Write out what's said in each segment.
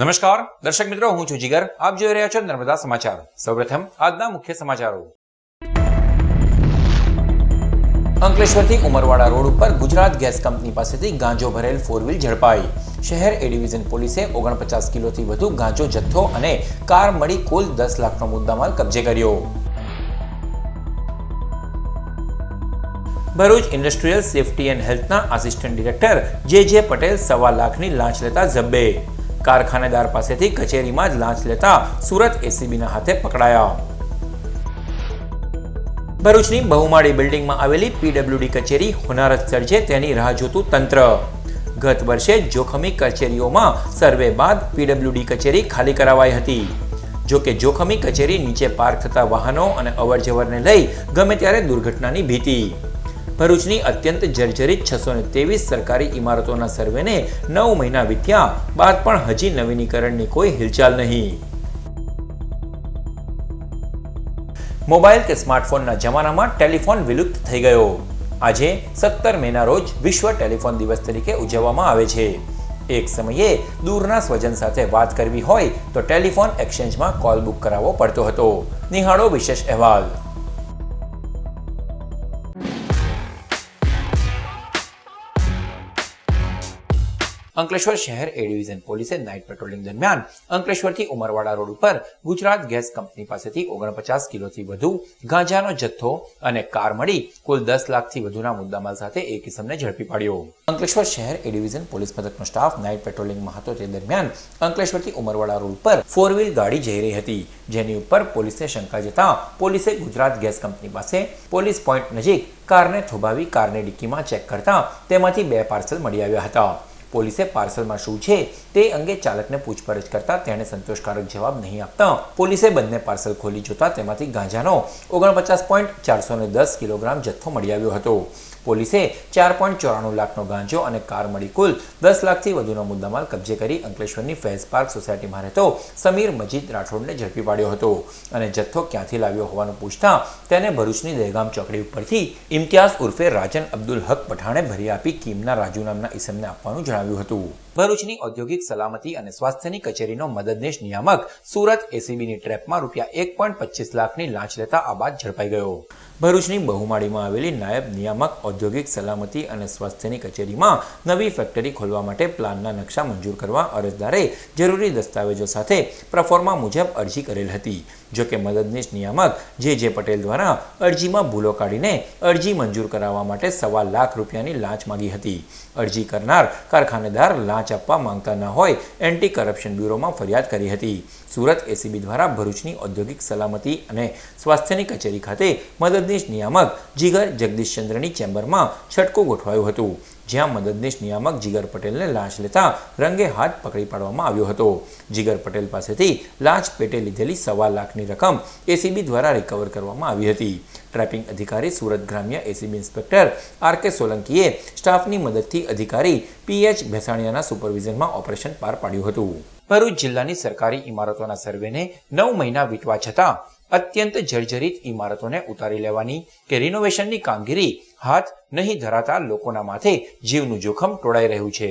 નમસ્કાર દર્શક મિત્રો, હું છું જીગર. આપ જોઈ રહ્યા છો નર્મદા સમાચાર. સૌપ્રથમ આજના મુખ્ય સમાચારો. અંકલેશ્વરથી ઉમરવાડા રોડ ઉપર ગુજરાત ગેસ કંપની પાસેથી ગાંજો ભરેલ 4 વ્હીલ ઝડપાઈ. શહેર એ ડિવિઝન પોલીસે 49 કિલોથી વધુ ગાંજો જથ્થો અને કાર મળી કુલ 10 લાખનો મુદ્દામાલ કબજે કર્યો. ભરૂચ ઇન્ડસ્ટ્રીયલ સેફટી એન્ડ હેલ્થના આસિસ્ટન્ટ ડિરેક્ટર જે પટેલ 1.25 લાખની લાંચ લેતા ઝબ્બે. કારખાનેદાર પાસેથી કચેરીમાં જ લાંચ લેતા સુરત એસીબીના હાથે પકડાયા. ભરૂચની બહુમાળી બિલ્ડિંગમાં આવેલી પીડબ્લ્યુડી કચેરી હોનારત સર્જે તેની રાહ જોતું તંત્ર. ગત વર્ષે જોખમી કચેરીઓમાં સર્વે બાદ પીડબ્લ્યુડી કચેરી ખાલી કરાવાઈ હતી. જોકે જોખમી કચેરી નીચે પાર્ક થતા વાહનો અને અવરજવરને લઈ ગમે ત્યારે દુર્ઘટનાની ભીતિ. ભરૂચની અત્યંત જર્જરિત 623 સરકારી ઇમારતોના સર્વેને 9 મહિના વીત્યા બાદ પણ હજી નવીનીકરણની કોઈ હિલચાલ નહીં. મોબાઈલ કે સ્માર્ટફોનના જમાનામાં ટેલિફોન વિલુપ્ત થઈ ગયો. આજે 17 મેના રોજ વિશ્વ ટેલિફોન દિવસ તરીકે ઉજવવામાં આવે છે. એક સમયે દૂરના સ્વજન સાથે વાત કરવી હોય તો ટેલિફોન એક્સચેન્જમાં કોલ બુક કરાવવો પડતો હતો. નિહાળો વિશેષ અહેવાલ. અંકલેશ્વર શહેર એ ડિવિઝન પોલીસે નાઇટ પેટ્રોલિંગ દરમિયાન અંકલેશ્વરથી ઉમરવાડા રોડ ઉપર ગુજરાત ગેસ કંપની પાસેથી 49 કિલોથી વધુ ગાંજાનો જથ્થો અને કાર મળી કુલ 10 લાખથી વધુના મુદ્દામાલ સાથે એક ઇસમને ઝડપી પાડ્યો. અંકલેશ્વર શહેર એ ડિવિઝન પોલીસ મથકનો સ્ટાફ નાઇટ પેટ્રોલિંગમાં હતો તે દરમિયાન અંકલેશ્વરથી ઉમરવાડા રોડ ઉપર 4 વ્હીલ ગાડી જઈ રહી હતી, જેની ઉપર પોલીસને શંકા જતા પોલીસે ગુજરાત ગેસ કંપની પાસે પોલીસ પોઈન્ટ નજીક કારને થોભાવી કારની ડિક્કીમાં ચેક કરતા તેમાંથી 2 પાર્સલ મળી આવ્યા હતા. પોલીસે પાર્સલમાં શું છે તે અંગે ચાલકને પૂછપરછ કરતા તેણે સંતોષકારક જવાબ નહીં આપતા પોલીસે બંને પાર્સલ ખોલી જોતા તેમાંથી ગાંજાનો 49.410 કિલોગ્રામ જથ્થો મળી આવ્યો હતો. પોલીસે 4.94 લાખનો ગાંજો અને કાર મળી કુલ 10 લાખથી વધુનો મુદ્દામાલ કબજે કરી અંકલેશ્વરની ફેઝ પાર્ક સોસાયટીમાં રહેતો સમીર મજીદ રાઠોડને ઝડપી પાડ્યો હતો અને જથ્થો ક્યાંથી લાવ્યો હોવાનું પૂછતા તેને ભરૂચની દહેગામ ચોકડી ઉપરથી ઇમ્તિયાઝ ઉર્ફે રાજન અબ્દુલ હક પઠાણે ભરી આપી કીમના રાજુ નામના ઇસમને આપવાનું જણાવ્યું હતું. ભરૂચની ઔદ્યોગિક સલામતી અને સ્વાસ્થ્યની કચેરીનો મદદનીશ નિયામક સુરત એસીબીની ટ્રેપમાં ₹1.25 લાખની લાંચ લેતા આ બાદ ઝડપાઈ ગયો. ભરૂચની બહુમાળીમાં આવેલી નાયબ નિયામક ઔદ્યોગિક સલામતી અને સ્વાસ્થ્યની કચેરીમાં નવી ફેક્ટરી ખોલવા માટે પ્લાનના નકશા મંજૂર કરવા અરજદારે જરૂરી દસ્તાવેજો સાથે પ્રફોર્મા મુજબ અરજી કરેલ હતી. જોકે મદદનીશ નિયામક જે પટેલ દ્વારા અરજીમાં ભૂલો કાઢીને અરજી મંજૂર કરાવવા માટે ₹1.25 લાખની લાંચ માંગી હતી. અરજી કરનાર કારખાનેદાર લાંચ આપવા માંગતા ન હોય એન્ટી કરપ્શન બ્યુરોમાં ફરિયાદ કરી હતી. સુરત એસીબી દ્વારા ભરૂચની ઔદ્યોગિક સલામતી અને સ્વાસ્થ્યની કચેરી ખાતે મદદનીશ નિયામક જીગર જગદીશચંદ્રની ચેમ્બરમાં છટકું ગોઠવાયું હતું, જ્યાં મદદનીશ નિયામક જીગર પટેલને લાંચ લેતા રંગે હાથ પકડી પાડવામાં આવ્યો હતો. જીગર પટેલ પાસેથી લાંચ પેટે લીધેલી ₹1.25 લાખની રકમ એસીબી દ્વારા રિકવર કરવામાં આવી હતી. ટ્રેપિંગ અધિકારી સુરત ગ્રામ્ય એસીબી ઇન્સ્પેક્ટર આર.કે. સોલંકીએ સ્ટાફની મદદથી અધિકારી પીએચ ભેસાણીયાના સુપરવિઝનમાં ઓપરેશન પાર પાડ્યું હતું. ભરૂચ જિલ્લાની સરકારી ઇમારતોના સર્વેને 9 મહિના વીતવા છતાં અત્યંત જર્જરિત ઇમારતોને ઉતારી લેવાની કે રિનોવેશનની કામગીરી હાથ નહીં ધરાતા લોકોના માથે જીવનું જોખમ ટોળાઈ રહ્યું છે.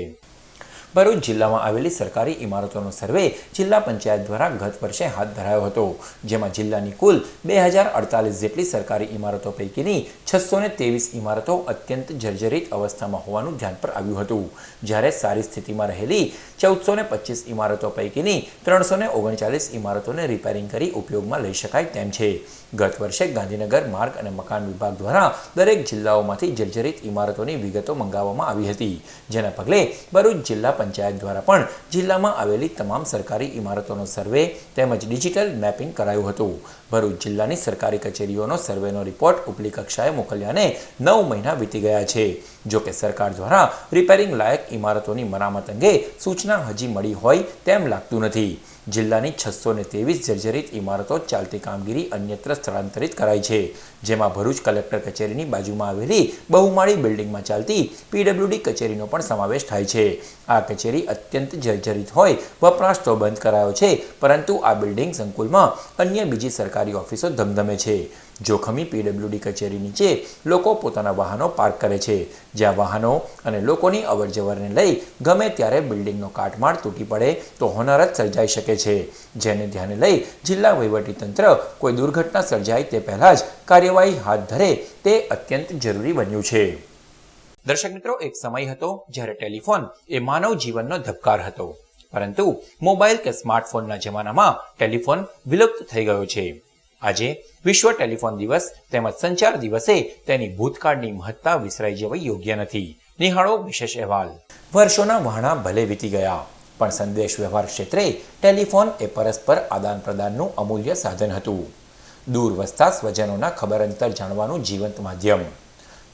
ભરૂચ જિલ્લામાં આવેલી સરકારી ઇમારતોનો સર્વે જિલ્લા પંચાયત દ્વારા ગત વર્ષે હાથ ધરાયો હતો, જેમાં જિલ્લાની કુલ 2048 જેટલી સરકારી ઇમારતો પૈકીની 623 ઇમારતો અત્યંત જર્જરિત અવસ્થામાં હોવાનું ધ્યાન પર આવ્યું હતું, જ્યારે સારી સ્થિતિમાં રહેલી 1425 ઇમારતો પૈકીની 339 ઇમારતોને રિપેરિંગ કરી ઉપયોગમાં લઈ શકાય તેમ છે. ગત વર્ષે ગાંધીનગર માર્ગ અને મકાન વિભાગ દ્વારા દરેક જિલ્લાઓમાંથી જર્જરિત ઇમારતોની વિગતો મંગાવવામાં આવી હતી, જેના પગલે ભરૂચ જિલ્લા પંચાયત દ્વારા પણ જિલ્લામાં આવેલી તમામ સરકારી ઇમારતોનો સર્વે તેમજ ડિજિટલ મેપિંગ કરાયું હતું. ભરૂચ જિલ્લાની સરકારી કચેરીઓનો સર્વેનો રિપોર્ટ ઉપલી કક્ષાએ મોકલ્યાને 9 મહિના વીતી ગયા છે. જોકે સરકાર દ્વારા રિપેરિંગ લાયક ઇમારતોની મરામત અંગે સૂચના હજી મળી હોય તેમ લાગતું નથી. જિલ્લાની 623 જર્જરિત ઇમારતો ચાલતી કામગીરી અન્યત્ર સ્થળાંતરિત કરાઈ છે, જેમાં ભરૂચ કલેક્ટર કચેરીની બાજુમાં આવેલી બહુમાળી બિલ્ડિંગમાં ચાલતી પીડબ્લ્યુડી કચેરીનો પણ સમાવેશ થાય છે. આ કચેરી અત્યંત જર્જરિત હોય વપરાશ તો બંધ કરાયો છે, પરંતુ આ બિલ્ડિંગ સંકુલમાં અન્ય બીજી સરકારી ઓફિસો ધમધમે છે. જોખમી પીડબ્લ્યુડી કચેરી નીચે લોકો પોતાના વાહનો પાર્ક કરે છે, જ્યાં વાહનો અને લોકોની અવરજવરને લઈ ગમે ત્યારે બિલ્ડિંગનો કાટમાળ તૂટી પડે તો હોનારત સર્જાઈ શકે છે, જેને ધ્યાને લઈ જિલ્લા વહીવટીતંત્ર કોઈ દુર્ઘટના સર્જાય તે પહેલા જ કાર્યવાહી હાથ ધરે તે અત્યંત જરૂરી બન્યું છે. દર્શક મિત્રો, એક સમય હતો જ્યારે ટેલિફોન એ માનવ જીવનનો ધબકાર હતો, પરંતુ મોબાઈલ કે સ્માર્ટફોનના જમાનામાં ટેલિફોન વિલુપ્ત થઈ ગયો છે. આજે વિશ્વ ટેલિફોન દિવસ તેમજ સંચાર દિવસે તેની ભૂતકાળની મહત્તા વિસરાઈ જવી યોગ્ય નથી. નિહાળો વિશેષ અહેવાલ. વર્ષોના વહાણા ભલે વીતી ગયા, પણ સંદેશ વ્યવહાર ક્ષેત્રે ટેલિફોન એ પરસ્પર આદાન પ્રદાનનું અમૂલ્ય સાધન હતું. દૂર વસતા સ્વજનોના ખબર અંતર જાણવાનું જીવંત માધ્યમ.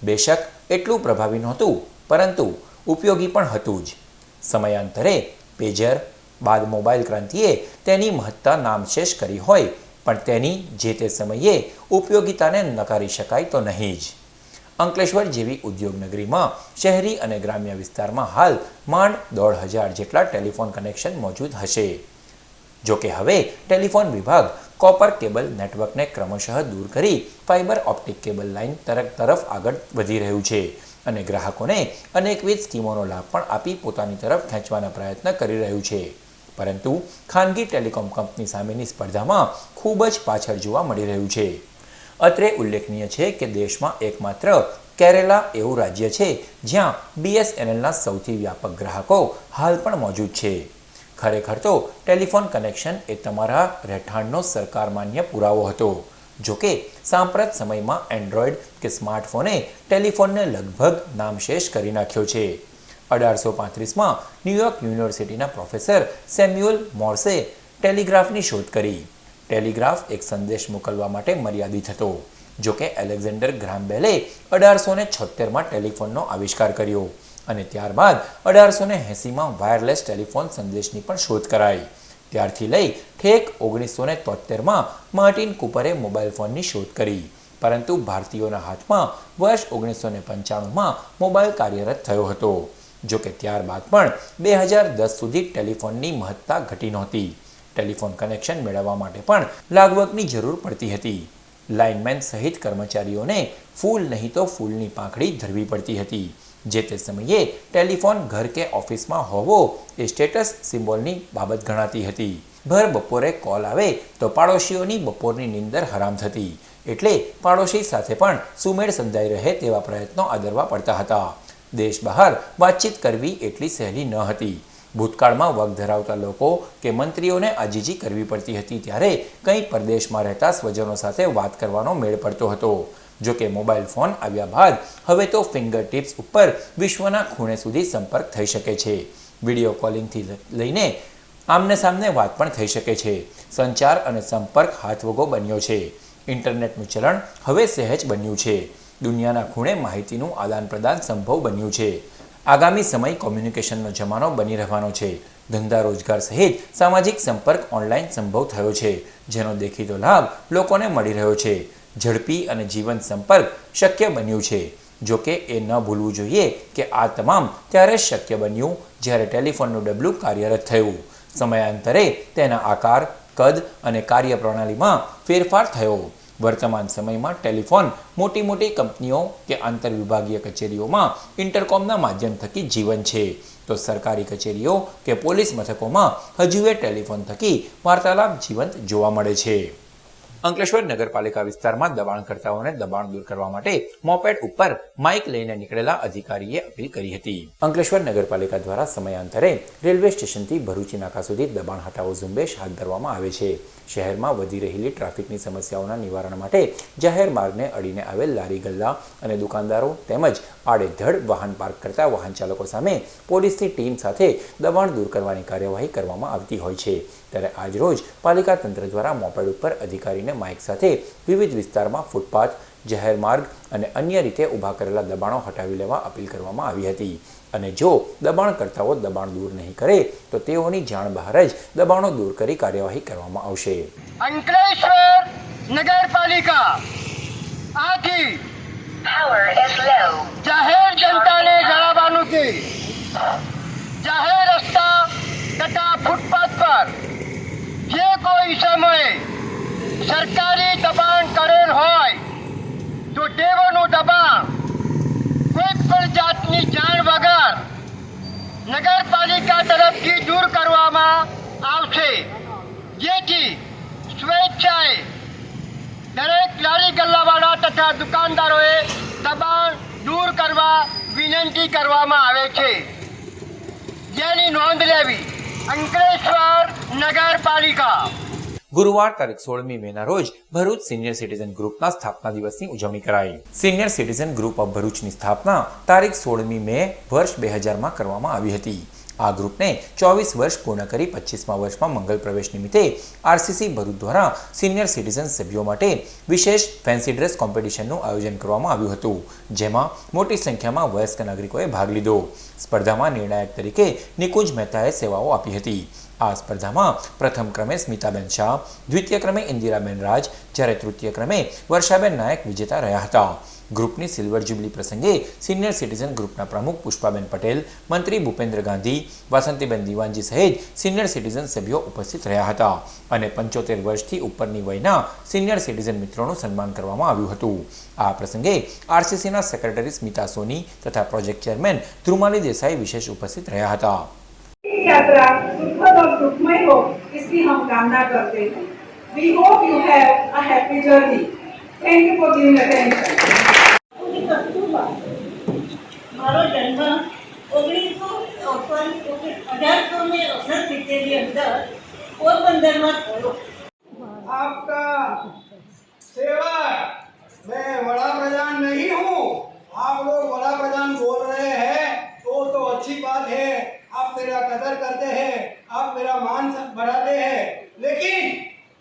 બેશક એટલું પ્રભાવી નહોતું, પરંતુ ઉપયોગી પણ હતું જ. સમયાંતરે પેજર બાદ મોબાઈલ ક્રાંતિએ તેની મહત્તા નામશેષ કરી હોય, પણ તેની જે તે સમયે ઉપયોગિતાને નકારી શકાય તો નહીં જ. અંકલેશ્વર જેવી ઉદ્યોગ નગરીમાં શહેરી અને ગ્રામ્ય વિસ્તારમાં હાલ માંડ 1,500 જેટલા ટેલિફોન કનેક્શન મોજૂદ હશે. જોકે હવે ટેલિફોન વિભાગ કોપર કેબલ નેટવર્કને ક્રમશઃ દૂર કરી ફાઇબર ઓપ્ટિક કેબલ લાઇન તરફ આગળ વધી રહ્યું છે અને ગ્રાહકોને અનેકવિધ સ્કીમોનો લાભ પણ આપી પોતાની તરફ ખેંચવાના પ્રયત્ન કરી રહ્યું છે. પરંતુ ખાનગી ટેલિકોમ કંપની સામેની સ્પર્ધામાં ખૂબ જ પાછળ જોવા મળી રહ્યું છે. અત્રે ઉલ્લેખનીય છે કે દેશમાં એકમાત્ર કેરેલા એવું રાજ્ય છે જ્યાં BSNLના સૌથી વ્યાપક ગ્રાહકો હાલ પણ મોજૂદ છે. ખરેખર તો ટેલિફોન કનેક્શન એ તમારા રહેઠાણનો સરકાર માન્ય પુરાવો હતો. જોકે સાંપ્રત સમયમાં એન્ડ્રોઈડ કે સ્માર્ટફોને ટેલિફોનને લગભગ નામશેષ કરી નાખ્યો છે. 1835માં ન્યુયોર્ક યુનિવર્સિટીના પ્રોફેસર સેમ્યુઅલ મોર્સે ટેલિગ્રાફની શોધ કરી. ટેલિગ્રાફ એક સંદેશ મોકલવા માટે મર્યાદિત હતો. જોકે એલેક્ઝાન્ડર ગ્રાહમ બેલે 1876માં ટેલિફોનનો આવિષ્કાર કર્યો અને ત્યારબાદ 1880માં વાયરલેસ ટેલિફોન સંદેશની પણ શોધ કરાઈ. ત્યારથી લઈ ઠેક 1973માં માર્ટિન કૂપરે મોબાઈલ ફોનની શોધ કરી, પરંતુ ભારતીયોના હાથમાં વર્ષ 1995માં મોબાઈલ કાર્યરત થયો હતો. જોકે ત્યારબાદ પણ 2010 સુધી ટેલિફોનની મહત્તા ઘટી નહોતી. ટેલિફોન કનેક્શન મેળવવા માટે પણ લાગવગની જરૂર પડતી હતી. લાઇનમેન સહિત કર્મચારીઓને ફૂલ નહીં તો ફૂલની પાંખડી ધરવી પડતી હતી. જે તે સમયે ટેલિફોન ઘર કે ઓફિસમાં હોવો એ સ્ટેટસ સિમ્બોલની બાબત ગણાતી હતી. ભર બપોરે કોલ આવે તો પાડોશીઓની બપોરની નીંદર હરામ થતી, એટલે પાડોશી સાથે પણ સુમેળ સંધાઈ રહે તેવા પ્રયત્નો આદરવા પડતા હતા. દેશ બહાર વાતચીત કરવી એટલી સહેલી ન હતી. ભૂતકાળમાં વગ ધરાવતા લોકો કે મંત્રીઓને આજીજી કરવી પડતી હતી, ત્યારે કંઈ પરદેશમાં રહેતા સ્વજનો સાથે વાત કરવાનો મેળ પડતો હતો. જોકે મોબાઈલ ફોન આવ્યા બાદ હવે તો ફિંગર ટિપ્સ ઉપર વિશ્વના ખૂણે સુધી સંપર્ક થઈ શકે છે. વિડીયો કોલિંગથી લઈને આમને સામને વાત પણ થઈ શકે છે. સંચાર અને સંપર્ક હાથવગો બન્યો છે. ઇન્ટરનેટનું ચલણ હવે સહેજ બન્યું છે. દુનિયાના ખૂણે માહિતીનું આદાન પ્રદાન સંભવ બન્યું છે. આગામી સમય કોમ્યુનિકેશનનો જમાનો બની રહેવાનો છે. ધંધા રોજગાર સહિત સામાજિક સંપર્ક ઓનલાઈન સંભવ થયો છે, જેનો દેખીતો લાભ લોકોને મળી રહ્યો છે. ઝડપી અને જીવંત સંપર્ક શક્ય બન્યું છે. જોકે એ ન ભૂલવું જોઈએ કે આ તમામ ત્યારે શક્ય બન્યું જ્યારે ટેલિફોનનું ડબલું કાર્યરત થયું. સમયાંતરે તેના આકાર, કદ અને કાર્યપ્રણાલીમાં ફેરફાર થયો. વર્તમાન સમયમાં ટેલિફોન મોટી મોટી કંપનીઓ કે આંતરવિભાગીય કચેરીઓમાં ઇન્ટરકોમના માધ્યમ થકી જીવન છે, તો સરકારી કચેરીઓ કે પોલીસ મથકોમાં હજુ એ ટેલિફોન થકી વાર્તાલાપ જીવંત જોવા મળે છે. અંકલેશ્વર નગરપાલિકા વિસ્તારમાં દબાણકર્તાઓને દબાણ દૂર કરવા માટે મોપેડ ઉપર માઇક લઈને નીકળેલા અધિકારીએ અપીલ કરી હતી. અંકલેશ્વર નગરપાલિકા દ્વારા સમયાંતરે રેલવે સ્ટેશનથી ભરૂચી નાકા સુધી દબાણ હટાવો ઝુંબેશ હાથ ધરવામાં આવે છે. શહેરમાં વધી રહેલી ટ્રાફિકની સમસ્યાઓના નિવારણ માટે જાહેર માર્ગને અડીને આવેલ લારી ગલ્લા અને દુકાનદારો તેમજ આડેધડ વાહન પાર્ક કરતા વાહન ચાલકો સામે પોલીસની ટીમ સાથે દબાણ દૂર કરવાની કાર્યવાહી કરવામાં આવતી હોય છે. ત્યારે આજરોજ પાલિકા તંત્ર દ્વારા મોપેડ ઉપર અધિકારીને માઇક સાથે વિવિધ વિસ્તારમાં ફૂટપાથ, જાહેર માર્ગ અને અન્ય રીતે ઊભા કરેલા દબાણો હટાવી લેવા અપીલ કરવામાં આવી હતી. અને જો દબાણકર્તાઓ દબાણ દૂર નહીં કરે તો તેઓની જાણ બહાર જ દબાણો દૂર કરી કાર્યવાહી કરવામાં આવશે. અંકલેશ્વર નગરપાલિકા આથી જાહેર જનતાને જણાવવાનું કે જાહેર રસ્તા તથા ફૂટપાથ પર જે કોઈ સમયે સરકારી દબાણ કરેલ હોય તો દેવોનું દબાણ કોઈ પણ જાતની જાણ વગર નગરપાલિકા તરફથી દૂર કરવામાં આવશે, જેથી સ્વેચ્છાએ દરેક લારી ગલ્લાવાળા તથા દુકાનદારોએ દબાણ દૂર કરવા વિનંતી કરવામાં આવે છે, જેની નોંધ લેવી અંકલેશ્વર નગરપાલિકા. ગુરુવાર તારીખ 16મી મેના રોજ ભરૂચ સિનિયર સિટીઝન ગ્રુપના સ્થાપના દિવસની ઉજવણી કરાઈ. સિનિયર સિટીઝન ગ્રુપ ઓફ ભરૂચની સ્થાપના તારીખ 16મી મે વર્ષ 2000માં કરવામાં આવી હતી. આ ગ્રુપને 24 વર્ષ પૂર્ણ કરી 25મા વર્ષમાં મંગલ પ્રવેશ નિમિત્તે આરસીસી ભરૂચ દ્વારા સિનિયર સિટીઝન સભ્યો માટે વિશેષ ફેન્સી ડ્રેસ કોમ્પિટિશનનું આયોજન કરવામાં આવ્યું હતું, જેમાં મોટી સંખ્યામાં વયસ્ક નાગરિકોએ ભાગ લીધો. સ્પર્ધામાં નિર્ણાયક તરીકે નિકુંજ મહેતાએ સેવાઓ આપી હતી. આ સ્પર્ધામાં પ્રથમ ક્રમે સ્મિતાબેન શાહ, દ્વિતીય ક્રમે ઇન્દિરાબેન રાજ, જ્યારે તૃતીય ક્રમે વર્ષાબેન નાયક વિજેતા રહ્યા હતા. ગ્રુપની સિલ્વર જ્યુબિલી પ્રસંગે સિનિયર સિટીઝન ગ્રુપના પ્રમુખ પુષ્પાબેન પટેલ, મંત્રી ભૂપેન્દ્ર ગાંધી, વાસંતીબેન દિવાનજી સહિત સિનિયર સિટીઝન સભ્યો ઉપસ્થિત રહ્યા હતા અને 75 વર્ષથી ઉપરની વયના સિનિયર સિટીઝન મિત્રોનું સન્માન કરવામાં આવ્યું હતું. આ પ્રસંગે આરસીસીના સેક્રેટરી સ્મિતા સોની તથા પ્રોજેક્ટ ચેરમેન ધ્રુમાલી દેસાઈ વિશેષ ઉપસ્થિત રહ્યા હતા. यात्रा सुखद और सुखमय हो, इसकी हम कामना करते हैं. We hope you have a happy journey. Thank you for giving attention. મારો જન્મ 1869 ની અંદર પોરબંદરમાં થયો. आपका सेवक मैं बड़ा प्रधान नहीं हूँ. आप लोग बड़ा प्रधान बोल रहे हैं तो अच्छी बात है. आप मेरा कदर करते हैं, आप मेरा मान बढ़ाते हैं, लेकिन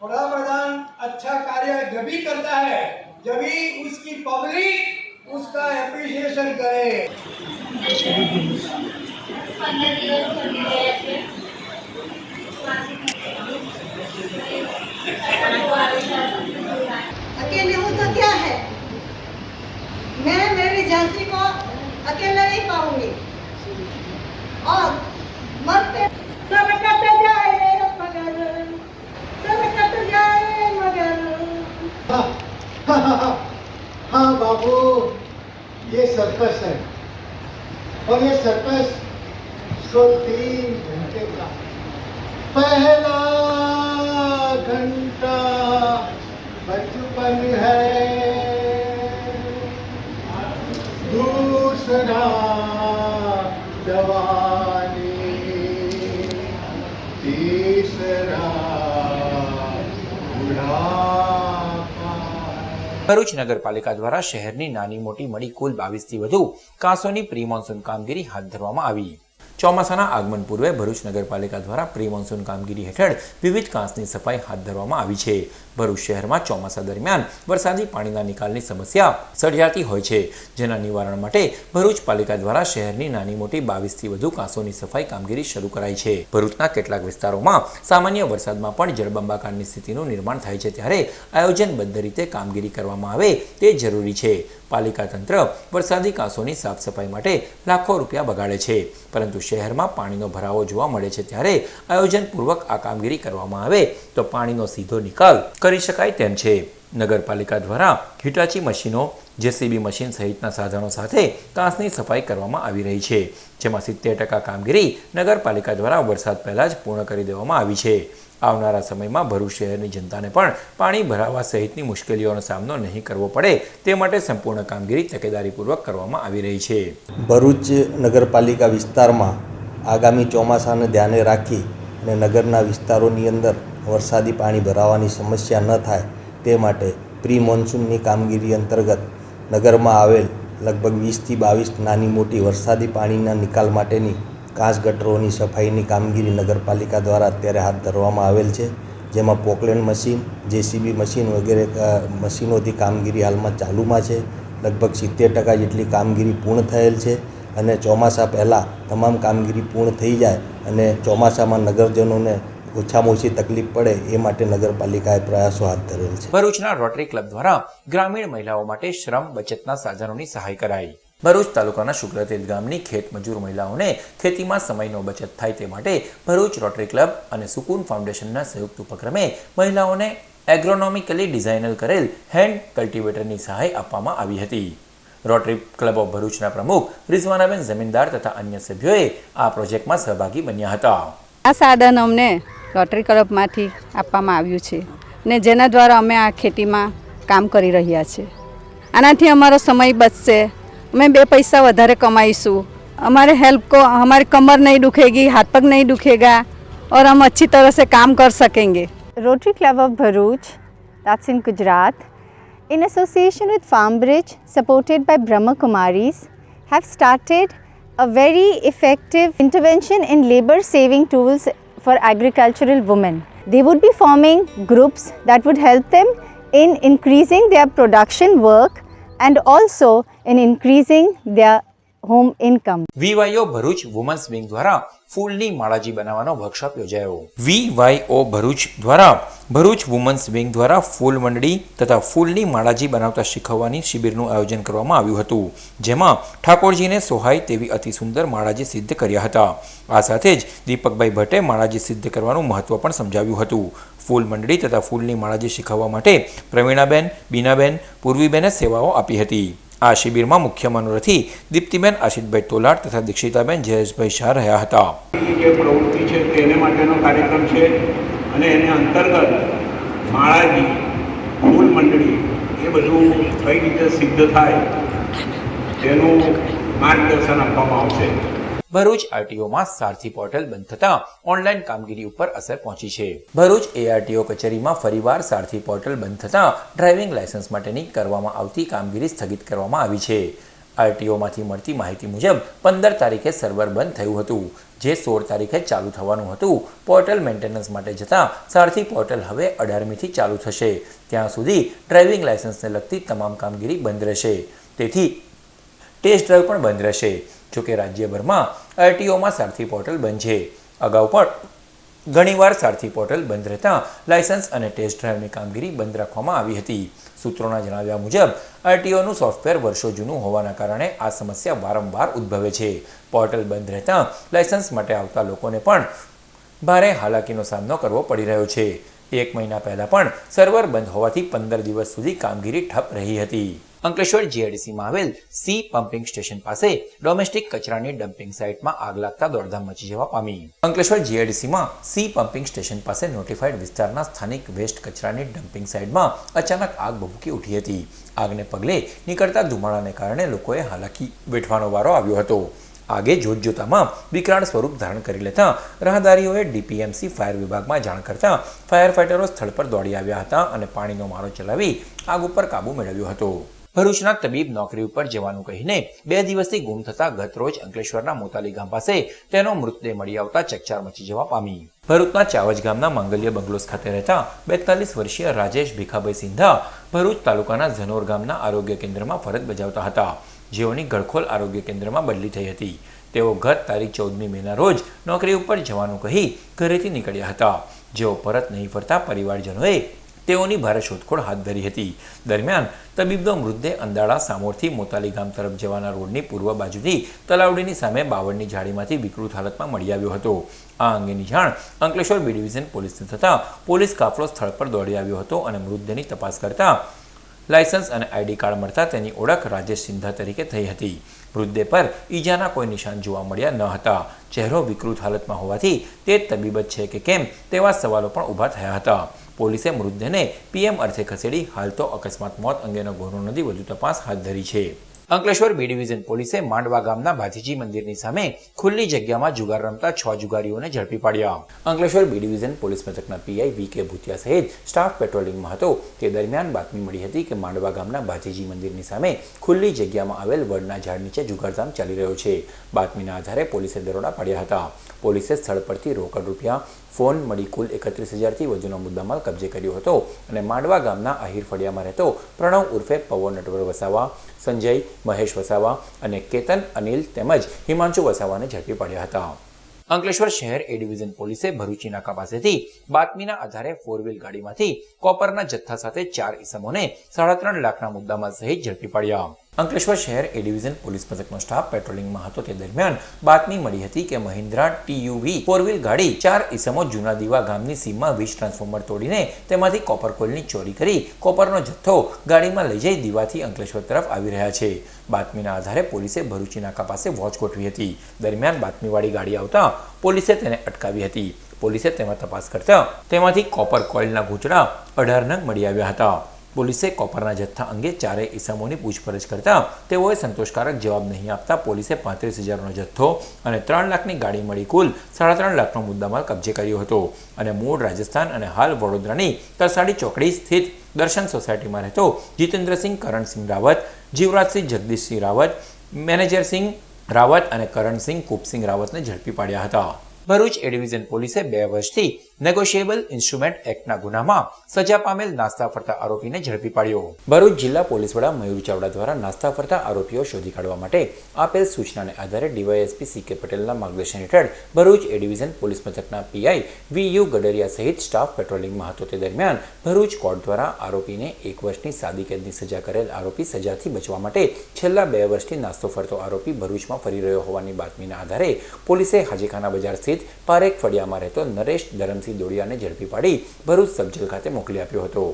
बड़ा प्रधान अच्छा कार्य जब भी करता है जब भी उसकी पब्लिक उसका एप्रिसिएशन करे. अकेले हूँ तो क्या है, मैं मेरी झांसी को अकेले नहीं पाऊंगी और मरते सब कट जाए मगर सब कट जाए मगर. हाँ बाबू, ये सर्कस है और ये सर्कस 3 घंटे का. पहला घंटा बचपन है, दूसरा जवानी, तीसरा बुढ़ापा. ભરૂચ નગરપાલિકા દ્વારા શહેરની નાની મોટી મળી કુલ 22 થી વધુ કાંસોની પ્રી મોન્સૂન કામગીરી હાથ ધરવામાં આવી. ચોમાસાના આગમન પૂર્વે ભરૂચ નગરપાલિકા દ્વારા પ્રી મોન્સૂન કામગીરી હેઠળ વિવિધ કાંસની સફાઈ હાથ ધરવામાં આવી છે. ભરૂચ શહેરમાં ચોમાસા દરમિયાન વરસાદી પાણીના નિકાલની સમસ્યા સર્જાતી હોય છે, જેના નિવારણ માટે ભરૂચ પાલિકા દ્વારા શહેરની નાની મોટી 22 થી વધુ કાંસોની સફાઈ કામગીરી શરૂ કરાઈ છે. ભરૂચના કેટલાક વિસ્તારોમાં સામાન્ય વરસાદમાં પણ જળબંબાકારની સ્થિતિનું નિર્માણ થાય છે, ત્યારે આયોજનબદ્ધ રીતે કામગીરી કરવામાં આવે તે જરૂરી છે. પાલિકા તંત્ર વરસાદી કાંસોની સાફ સફાઈ માટે લાખો રૂપિયા બગાડે છે, પરંતુ શહેરમાં પાણીનો ભરાવો જોવા મળે છે, ત્યારે આયોજનપૂર્વક આ કામગીરી કરવામાં આવે તો પાણીનો સીધો નિકાલ કરી શકાય તેમ છે. નગરપાલિકા દ્વારા હિટાચી મશીનો, જેસીબી મશીન સહિતના સાધનો સાથે કાંસની સફાઈ કરવામાં આવી રહી છે, જેમાં 70% કામગીરી નગરપાલિકા દ્વારા વરસાદ પહેલા જ પૂર્ણ કરી દેવામાં આવી છે. આવનારા સમયમાં ભરૂચ શહેરની જનતાને પણ પાણી ભરાવા સહિતની મુશ્કેલીઓનો સામનો નહીં કરવો પડે તે માટે સંપૂર્ણ કામગીરી તકેદારીપૂર્વક કરવામાં આવી રહી છે. ભરૂચ નગરપાલિકા વિસ્તારમાં આગામી ચોમાસાને ધ્યાને રાખી અને નગરના વિસ્તારોની અંદર વરસાદી પાણી ભરાવાની સમસ્યા ન થાય તે માટે પ્રી મોન્સૂનની કામગીરી અંતર્ગત નગરમાં આવેલ લગભગ 20 થી 22 નાની મોટી વરસાદી પાણીના નિકાલ માટેની કાંસ ગટરોની સફાઈની કામગીરી નગરપાલિકા દ્વારા અત્યારે હાથ ધરવામાં આવેલ છે, જેમાં પોકલેન મશીન, જેસીબી મશીન વગેરે મશીનોથી કામગીરી હાલમાં ચાલુમાં છે. લગભગ 70% જેટલી કામગીરી પૂર્ણ થયેલ છે અને ચોમાસા પહેલાં તમામ કામગીરી પૂર્ણ થઈ જાય અને ચોમાસામાં નગરજનોને ઓછામાં ઓછી તકલીફ પડે એ માટે નગરપાલિકાએ પ્રયાસો હાથ ધરેલ છે. ભરૂચના રોટરી ક્લબ દ્વારા ગ્રામીણ મહિલાઓ માટે શ્રમ બચતના સાધનોની સહાય કરાઈ. ભરૂચ તાલુકાના શુક્લતીર્થ ગામની ખેત મજૂર મહિલાઓને ખેતીમાં સમયનો બચત થાય તે માટે ભરૂચ રોટરી ક્લબ અને સુકૂન ફાઉન્ડેશનના સંયુક્ત ઉપક્રમે મહિલાઓને એગ્રોનોમિકલી ડિઝાઇનર કરેલ હેન્ડ કલ્ટિવેટરની સહાય આપવામાં આવી હતી. રોટરી ક્લબ ઓફ ભરૂચના પ્રમુખ રિઝવાનાબેન જમીનદાર તથા અન્ય સભ્યોએ આ પ્રોજેક્ટમાં સહભાગી બન્યા હતા. આ સાધન અમને રોટરી ક્લબમાંથી આપવામાં આવ્યું છે ને જેના દ્વારા અમે આ ખેતીમાં કામ કરી રહ્યા છીએ. આનાથી અમારો સમય બચશે, અમે 2 પૈસા વધારે કમાઈશું, हमारे हेल्प को हमारी कमर नहीं दुखेगी, हाथ पग नहीं दुखेगा और हम अच्छी तरह से काम कर सकेंगे. Rotary Club of Bharuch, that's in Gujarat, in association with FarmBridge, supported by Brahma Kumaris, have started a very effective intervention in labor saving tools for agricultural women. They would be forming groups that would help them in increasing their production work and also in increasing their home income. VYO Bharuch women's wing દ્વારા ફૂલની માળાજી બનાવવાનો workshop યોજાયો. VYO Bharuch દ્વારા Bharuch women's wing દ્વારા ફૂલ મંડળી તથા ફૂલની માળાજી બનાવતા શીખવવાની શિબિરનું આયોજન કરવામાં આવ્યું હતું, જેમાં ઠાકોરજીને સોહાય તેવી અતિ સુંદર માળાજી સિદ્ધ કર્યા હતા. આ સાથે જ દીપકભાઈ ભટ્ટે માળાજી સિદ્ધ કરવાનું મહત્વ પણ સમજાવ્યું હતું. ફૂલ મંડળી તથા ફૂલની માળાજી શીખવવા માટે પ્રવીણાબેન, બીનાબેન, પૂર્વીબેને સેવાઓ આપી હતી. આ શિબિરમાં મુખ્ય મનોરથી દીપ્તિબેન આશિષભાઈ તોલાટ તથા દીક્ષિતાબેન જયેશભાઈ શાહ રહ્યા હતા. જે પ્રવૃત્તિ છે તેને માટેનો કાર્યક્રમ છે અને એને અંતર્ગત માળાજી, ફૂલ મંડળી એ બધું કઈ રીતે સિદ્ધ થાય તેનું માર્ગદર્શન આપવામાં આવશે. ભરૂચ આરટીઓમાં સારથી પોર્ટલ બંધ થતાં ઓનલાઈન કામગીરી ઉપર અસર પહોંચી છે. ભરૂચ એઆરટીઓ કચેરીમાં ફરીવાર સારથી પોર્ટલ બંધ થતાં ડ્રાઇવિંગ લાયસન્સ માટેની કરવામાં આવતી કામગીરી સ્થગિત કરવામાં આવી છે. આરટીઓમાંથી મળતી માહિતી મુજબ 15 તારીખે સર્વર બંધ થયું હતું, જે 16 તારીખે ચાલુ થવાનું હતું. પોર્ટલ મેન્ટેનન્સ માટે જતાં સારથી પોર્ટલ હવે 18મીથી ચાલુ થશે. ત્યાં સુધી ડ્રાઇવિંગ લાયસન્સને લગતી તમામ કામગીરી બંધ રહેશે. તેથી ટેસ્ટ ડ્રાઈવ પણ બંધ રહેશે. જોકે રાજ્યભરમાં આરટીઓમાં સારથી પોર્ટલ બંધ છે. અગાઉ પણ ઘણીવાર સારથી પોર્ટલ બંધ રહેતા લાયસન્સ અને ટેસ્ટ ડ્રાઈવની કામગીરી બંધ રાખવામાં આવી હતી. સૂત્રોના જણાવ્યા મુજબ આરટીઓનું સોફ્ટવેર વર્ષો જૂનું હોવાના કારણે આ સમસ્યા વારંવાર ઉદ્ભવે છે. પોર્ટલ બંધ રહેતા લાયસન્સ માટે આવતા લોકોને પણ ભારે હાલાકીનો સામનો કરવો પડી રહ્યો છે. 1 મહિના પહેલા પણ સર્વર બંધ હોવાથી 15 દિવસ સુધી કામગીરી ઠપ રહી હતી. અંકલેશ્વર જીઆઈડીસીમાં આવેલ સી પમ્પિંગ સ્ટેશન પાસે ડોમેસ્ટિક કચરાની ડમ્પિંગ સાઇટમાં આગ લાગતા દોડધામ મચી જવા પામી. અંકલેશ્વર જીઆઈડીસીમાં સી પમ્પિંગ સ્ટેશન પાસે નોટિફાઈડ વિસ્તારના સ્થાનિક વેસ્ટ કચરાની ડમ્પિંગ સાઇટમાં અચાનક આગ ભભૂકી ઉઠી હતી. આગને પગલે નીકળતા ધુમાડાને કારણે લોકોએ હાલાકી વેઠવાનો વારો આવ્યો હતો. આગે જોતજોતામાં વિકરાળ સ્વરૂપ ધારણ કરી લેતા રાહદારીઓએ ડીપીએમસી ફાયર વિભાગમાં જાણ કરતા ફાયર ફાઈટરો સ્થળ પર દોડી આવ્યા હતા અને પાણીનો મારો ચલાવી આગ ઉપર કાબુ મેળવ્યો હતો. ભરૂચના તબીબ નોકરી ઉપર જવાનું કહીને 2 દિવસથી ગુમ થતા ગત રોજ અંકલેશ્વરના મોતાલી ગામ પાસે તેનો મૃતદેહ મળી આવતા ચકચાર મચી જવા પામી. ભરૂચના ચાવજ ગામના માંગલ્ય બંગલોસ ખાતે રહેતા 42 વર્ષીય રાજેશ ભીખાભાઈ સિંધા ભરૂચ તાલુકાના ઝનોર ગામના આરોગ્ય કેન્દ્રમાં ફરજ બજાવતા હતા, જેઓની ગળખોલ આરોગ્ય કેન્દ્રમાં બદલી થઈ હતી. તેઓ ગત તારીખ 14મી મેના રોજ નોકરી ઉપર જવાનું કહી ઘરેથી નીકળ્યા હતા, જેઓ પરત નહીં ફરતા પરિવારજનોએ તેઓની ભારે શોધખોળ હાથ ધરી હતી. દરમિયાન તબીબનો મૃતદેહ અંદાળા સામોરથી મોતાલી ગામ તરફ જવાના રોડની પૂર્વ બાજુથી તલાવડીની સામે બાવળની ઝાડીમાંથી વિકૃત હાલતમાં મળી આવ્યો હતો. આ અંગેની જાણ અંકલેશ્વર બી ડિવિઝન પોલીસને થતાં પોલીસ કાફલો સ્થળ પર દોડી આવ્યો હતો અને મૃતદેહની તપાસ કરતા લાયસન્સ અને આઈડી કાર્ડ મળતા તેની ઓળખ રાજેશ સિંધા તરીકે થઈ હતી. મૃતદેહ પર ઈજાના કોઈ નિશાન જોવા મળ્યા ન હતા. ચહેરો વિકૃત હાલતમાં હોવાથી તે તબીબ જ છે કે કેમ તેવા સવાલો પણ ઊભા થયા હતા. પોલીસે મૃતદેહને પીએમ અર્થે ખસેડી હાલ તો અકસ્માત મોત અંગેનો ગુનો નોંધી વધુ તપાસ હાથ ધરી છે. અંકલેશ્વર બી ડિવિઝન પોલીસે માંડવા ગામના ભાતીજી મંદિરની સામે ખુલ્લી જગ્યામાં જુગાર રમતા 6 જુગારીઓને ઝડપી પાડ્યા. અંકલેશ્વર બી ડિવિઝન પોલીસ મથકના પીઆઈ વીકે ભૂતિયા સહિત સ્ટાફ પેટ્રોલિંગમાં હતો તે દરમિયાન બાતમી મળી હતી કે માંડવા ગામના ભાતીજી મંદિરની સામે ખુલ્લી જગ્યામાં આવેલ વડના ઝાડ નીચે જુગારધામ ચાલી રહ્યો છે. બાતમીના આધારે પોલીસે દરોડા પાડ્યા હતા. પોલીસે સ્થળ પરથી રોકડ રૂપિયા, ફોન મળી કુલ 31,000થી વધુનો મુદ્દામાલ કબજે કર્યો હતો અને માંડવા ગામના આહિર ફળિયામાં રહેતો પ્રણવ ઉર્ફે પવો નટવર વસાવા, સંજય મહેશ વસાવા અને કેતન અનિલ તેમજ હિમાંશુ વસાવાને ઝડપી પાડ્યા હતા. અંકલેશ્વર શહેર એ ડિવિઝન પોલીસે ભરૂચી નાકા પાસેથી બાતમીના આધારે 4 વ્હીલ ગાડીમાંથી કોપરના જથ્થા સાથે 4 ઈસમોને 3.5 લાખના મુદ્દામાલ સહિત ઝડપી પાડ્યા. અંકલેશ્વર શહેર એ ડિવિઝન પોલીસ મથકનો સ્ટાફ પેટ્રોલિંગમાં હતો તે દરમિયાન બાતમી મળી હતી કે મહિન્દ્રા TUV 4-વ્હીલ ગાડી 4 ઈસમો જૂના દીવા ગામની સીમમાં વીજ ટ્રાન્સફોર્મર તોડીને તેમાંથી કોપર કોઇલની ચોરી કરી કોપરનો જથ્થો ગાડીમાં લઈ જઈ દીવાથી અંકલેશ્વર તરફ આવી રહ્યા છે. બાતમીના આધારે પોલીસે ભરૂચી નાકા પાસે વોચ ગોઠવી હતી. દરમિયાન બાતમીવાળી ગાડી આવતા પોલીસે તેને અટકાવી હતી. પોલીસે તેમાં તપાસ કરતા તેમાંથી કોપર કોઇલના ગૂંચડા 18 નંગ મળી આવ્યા હતા. પોલીસે કોપરના જથ્થા અંગે ચારેય ઈસમોની પૂછપરછ કરતા તેઓએ સંતોષકારક જવાબ નહીં આપતા પોલીસે 35,000નો જથ્થો અને 3 લાખની ગાડી મળી કુલ 3.5 લાખનો મુદ્દામાલ કબજે કર્યો હતો અને મૂળ રાજસ્થાન અને હાલ વડોદરાની તરસાડી ચોકડી સ્થિત દર્શન સોસાયટીમાં રહેતો જીતેન્દ્રસિંહ કરણસિંહ રાવત, જીવરાજસિંહ જગદીશસિંહ રાવત, મેનેજરસિંહ રાવત અને કરણસિંહ કુપસિંહ રાવતને ઝડપી પાડ્યા હતા. ભરૂચ એ ડિવિઝન પોલીસે 2 વર્ષથી નેગોશિયેબલ ઇન્સ્ટ્રુમેન્ટ એક્ટના ગુનામાં સજા પામેલ નાસ્તા ફરતા આરોપીને ઝડપી પાડ્યો. ભરૂચ જિલ્લા પોલીસ વડા મયુર ચાવડા દ્વારા નાસ્તા ફરતા આરોપીઓ શોધી કાઢવા માટે આપેલ સૂચનાને આધારે ડીવાયએસપી CK પટેલના માર્ગદર્શન હેઠળ ભરૂચ એ ડિવિઝન પોલીસ મથકના PI VU ગડરિયા સહિત સ્ટાફ પેટ્રોલિંગમાં હતો તે દરમિયાન ભરૂચ કોર્ટ દ્વારા આરોપીને 1 વર્ષની સાદી કેદની સજા કરેલ આરોપી સજાથી બચવા માટે છેલ્લા 2 વર્ષથી નાસ્તો ફરતો આરોપી ભરૂચમાં ફરી રહ્યો હોવાની બાતમીના આધારે પોલીસે હાજીખાના બજાર સ્થિત પારેખ ફળિયામાં રહેતો નરેશ ધરમસિંહ દોડિયાને ઝડપી પાડી ભરૂચ સબજેલ ખાતે મોકલી આપ્યો હતો.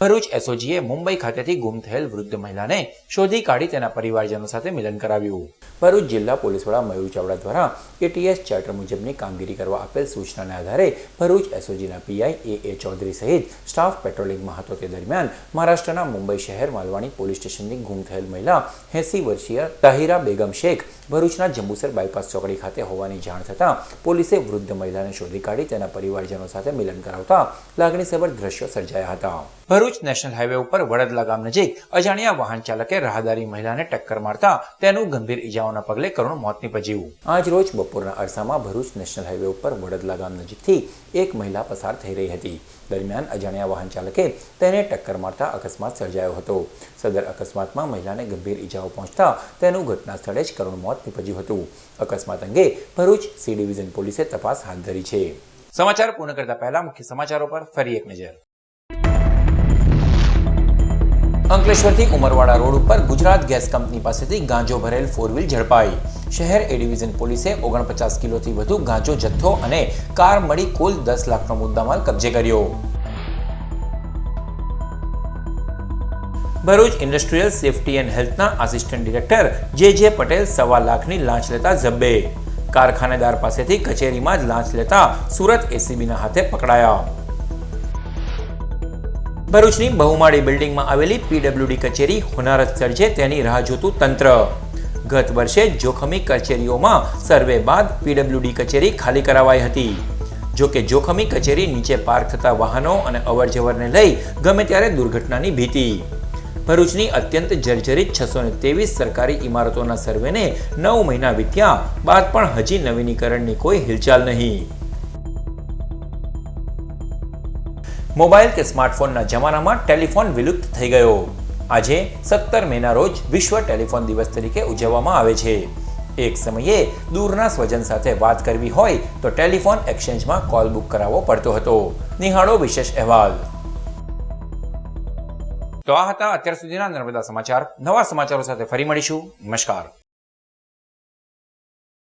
ભરૂચ SOGએ મુંબઈ ખાતેથી ગુમ થયેલ વૃદ્ધ મહિલાને શોધી કાઢી તેના પરિવારજનો સાથે મિલન કરાવ્યું. ભરૂચ જિલ્લા પોલીસ વડા મયુર ચાવડા દ્વારા ATS ચાર્ટર મુજબની કામગીરી કરવા આપેલ સૂચનાને આધારે ભરૂચ SOGના PI AA ચૌધરી સહિત સ્ટાફ પેટ્રોલિંગમાં હતો તે દરમિયાન મહારાષ્ટ્રના મુંબઈ શહેર માલવાણી પોલીસ સ્ટેશનની ગુમ થયેલ મહિલા 80 વર્ષીય તાહિરા બેગમ શેખ ભરૂચના જંબુસર બાયપાસ ચોકડી ખાતે હોવાની જાણ થતાં પોલીસે વૃદ્ધ મહિલાને શોધી કાઢી તેના પરિવારજનો સાથે મિલન કરાવતા લાગણીસભર દ્રશ્યો સર્જાયા હતા. ભરૂચ નેશનલ હાઈવે ઉપર વડદલા ગામ નજીક અજાણ્યા વાહન ચાલકે રાહદારી મહિલાને ટક્કર મારતા તેનું ગંભીર ઈજાઓના પગલે કરુણ મોત નીપજ્યું. આજ રોજ બપોરના અરસામાં ભરૂચ નેશનલ હાઈવે ઉપર વડદલા ગામ નજીકથી એક મહિલા પસાર થઈ રહી હતી. દરમિયાન અજાણ્યા વાહન ચાલકે તેને ટક્કર મારતા અકસ્માત સર્જાયો હતો. સદર અકસ્માતમાં મહિલાને ગંભીર ઈજાઓ પહોંચતા તેનું ઘટના સ્થળે જ કરુણ મોત નીપજ્યું હતું. અકસ્માત અંગે ભરૂચ C ડિવિઝન પોલીસે તપાસ હાથ ધરી છે. સમાચાર પૂર્ણ કરતા પહેલા મુખ્ય સમાચારો પર ફરી એક નજર. અંકલેશ્વરથી ઉમરવાડા રોડ ઉપર ગુજરાત ગેસ કંપની પાસેથી ગાંજો ભરેલ 4-વ્હીલ ઝડપાઈ. શહેર એ ડિવિઝન પોલીસે 49 કિલોથી વધુ ગાંજો જથ્થો અને કાર મળી કુલ 10 લાખનો મુદ્દામાલ કબજે કર્યો. ભરૂચ ઇન્ડસ્ટ્રીયલ સેફટી એન્ડ હેલ્થના આસિસ્ટન્ટ ડિરેક્ટર JJ પટેલ 1.25 લાખની લાંચ લેતા ઝબ્બે. કારખાનેદાર પાસેથી કચેરીમાં જ લાંચ લેતા સુરત ACBના હાથે પકડાયા. ભરૂચની બહુમાળી બિલ્ડિંગમાં આવેલી PWD કચેરી હોનારત સર્જે તેની રાહ જોતું તંત્ર. ગત વર્ષે જોખમી કચેરીઓમાં સર્વે બાદ PWD કચેરી ખાલી કરાવાઈ હતી. જો કે જોખમી કચેરી નીચે પાર્ક થતા વાહનો અને અવરજવરને લઈ ગમે ત્યારે દુર્ઘટનાની ભીતિ. ભરૂચની અત્યંત જર્જરિત 623 સરકારી ઇમારતોના સર્વેને 9 મહિના વીત્યા બાદ પણ હજી નવીનીકરણની કોઈ હિલચાલ નહીં. મોબાઈલ કે સ્માર્ટફોનના જમાનામાં ટેલિફોન વિલુપ્ત થઈ ગયો. આજે 17 મેના રોજ વિશ્વ ટેલિફોન દિવસ તરીકે ઉજવવામાં આવે છે. એક સમયે દૂરના સ્વજન સાથે વાત કરવી હોય તો ટેલિફોન એક્સચેન્જમાં કોલ બુક કરાવવો પડતો હતો. નિહાળો વિશેષ અહેવાલ. તો આ હતા અત્યાર સુધીના નર્મદા સમાચાર. નવા સમાચારો સાથે ફરી મળીશું. નમસ્કાર.